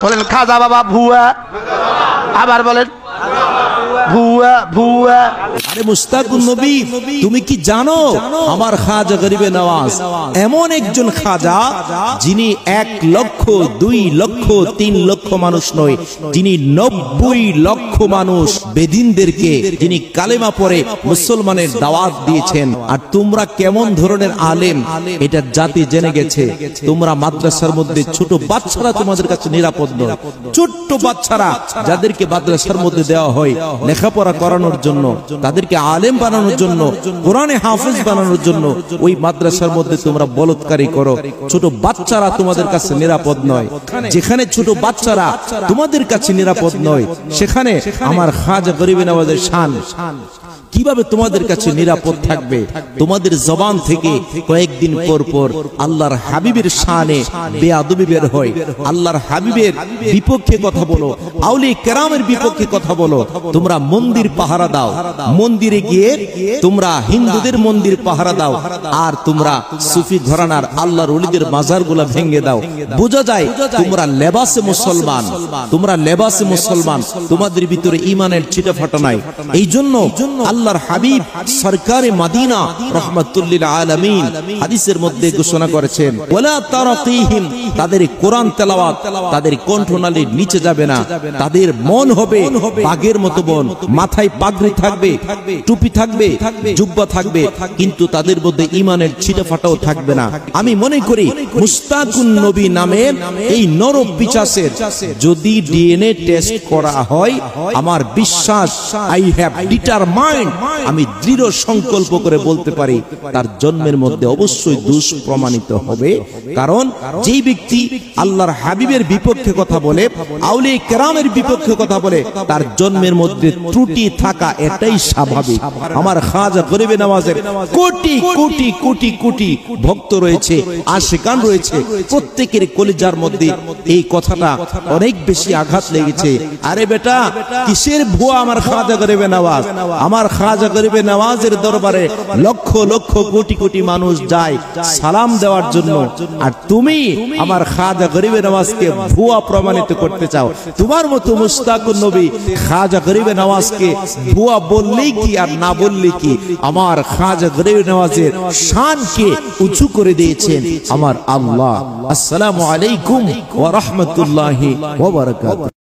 বলেন খাজা বাবা ভুয়া, আবার বলেন ভুয়া ভুয়া। আরে মুস্তাকুন নবী, তুমি কি জানো আমার খাজা গরিবে নওয়াজ এমন একজন খাজা যিনি 1 লক্ষ 2 লক্ষ 3 লক্ষ মানুষ নয়, যিনি 90 লক্ষ মানুষ বেদিনদেরকে যিনি কালেমা পড়ে মুসলমানের দাওয়াত দিয়েছেন। আর তোমরা কেমন ধরনের আলেম এটা জাতি জেনে গেছে। তোমরা মাদ্রাসার মধ্যে ছোট বাচ্চারা তোমাদের কাছে নিরাপদ নয়। ছোট্ট বাচ্চারা যাদেরকে মাদ্রাসার মধ্যে দেওয়া হয় লেখাপড়া করানোর জন্য, তাদেরকে আলেম বানানোর জন্য, কোরআনে হাফেজ বানানোর জন্য, ওই মাদ্রাসার মধ্যে তোমরা বলৎকারী করো। ছোট বাচ্চারা তোমাদের কাছে নিরাপদ নয়। যেখানে ছোট বাচ্চারা তোমাদের কাছে নিরাপদ নয়, সেখানে আমার খাজা গরিবে নওয়াজের শান কিভাবে তোমাদের কাছে নিরাপদ থাকবে? তোমাদের জবান থেকে কয়েকদিন পর পর আল্লাহর হাবিবের শানে বেয়াদবি বের হয়। আল্লাহর হাবিবের বিপক্ষে কথা বলো, আউলিয়া কেরামের বিপক্ষে কথা বলো। তোমরা মন্দির পাহারা দাও, মন্দিরে গিয়ে তোমরা হিন্দুদের মন্দির পাহারা দাও, আর তোমরা সুফি ঘরানার আল্লাহর ওলিদের মাজারগুলো ভেঙে দাও। বোঝা যায় তোমরা লেবাসে মুসলমান, তোমরা লেবাসে মুসলমান, তোমাদের ভিতরে ঈমানের ছিটাফাটা নাই। এই জন্য আল্লাহর হাবিব সরকারে মদিনা রাহমাতুল লিল আলামিন হাদিসের মধ্যে ঘোষণা করেছেন, ওয়ালা তারাকিহিম, তাদের কোরআন তেলাওয়াত তাদের কণ্ঠনালীর নিচে যাবে না। তাদের মন হবে বাঘের মতো বন, মাথায় পাগড়ি থাকবে, টুপি থাকবে, জুব্বা থাকবে, কিন্তু তাদের মধ্যে ঈমানের ছিটাফাটাও থাকবে না। আমি মনে করি মুস্তাকুন নবী নামে এই নর পিশাচের যদি ডিএনএ টেস্ট করা হয়, আমার বিশ্বাস, আই হ্যাভ ডিটারমাইন্ড, আমি দৃঢ় সংকল্প করে বলতে পারি তার জন্মের মধ্যে অবশ্যই দোষ প্রমাণিত হবে। কারণ যেই ব্যক্তি আল্লাহর হাবিবের বিপক্ষে কথা বলে, আউলিয়া কেরামের বিপক্ষে কথা বলে, তার জন্মের মধ্যে ত্রুটি থাকা এটাই স্বাভাবিক। আমার খাজা গরিবে নওয়াজের কোটি কোটি কোটি কোটি ভক্ত রয়েছে, আশিকান রয়েছে, প্রত্যেকের কলিজার মধ্যে এই কথাটা অনেক বেশি আঘাত লেগেছে। আরে বেটা, কিসের ভুয়া আমার খাজা গরিবে নওয়াজ? আমার খাজা গরিবে নওয়াজের দরবারে লক্ষ লক্ষ কোটি কোটি মানুষ যায় সালাম দেওয়ার জন্য, আর তুমি আমার খাজা গরিবে নওয়াজকে ভুয়া প্রমাণিত করতে চাও। তোমার মতো মুস্তাকুন নবী খাজা গরিবে নওয়াজকে ভুয়া বললেই কি আর না বললেই কি, আমার খাজা গরিবে নওয়াজের শানকে উঁচু করে দিয়েছেন আমার আল্লাহ। আসসালামু আলাইকুম ওয়া রাহমাতুল্লাহি ওয়া বারাকাতুহু।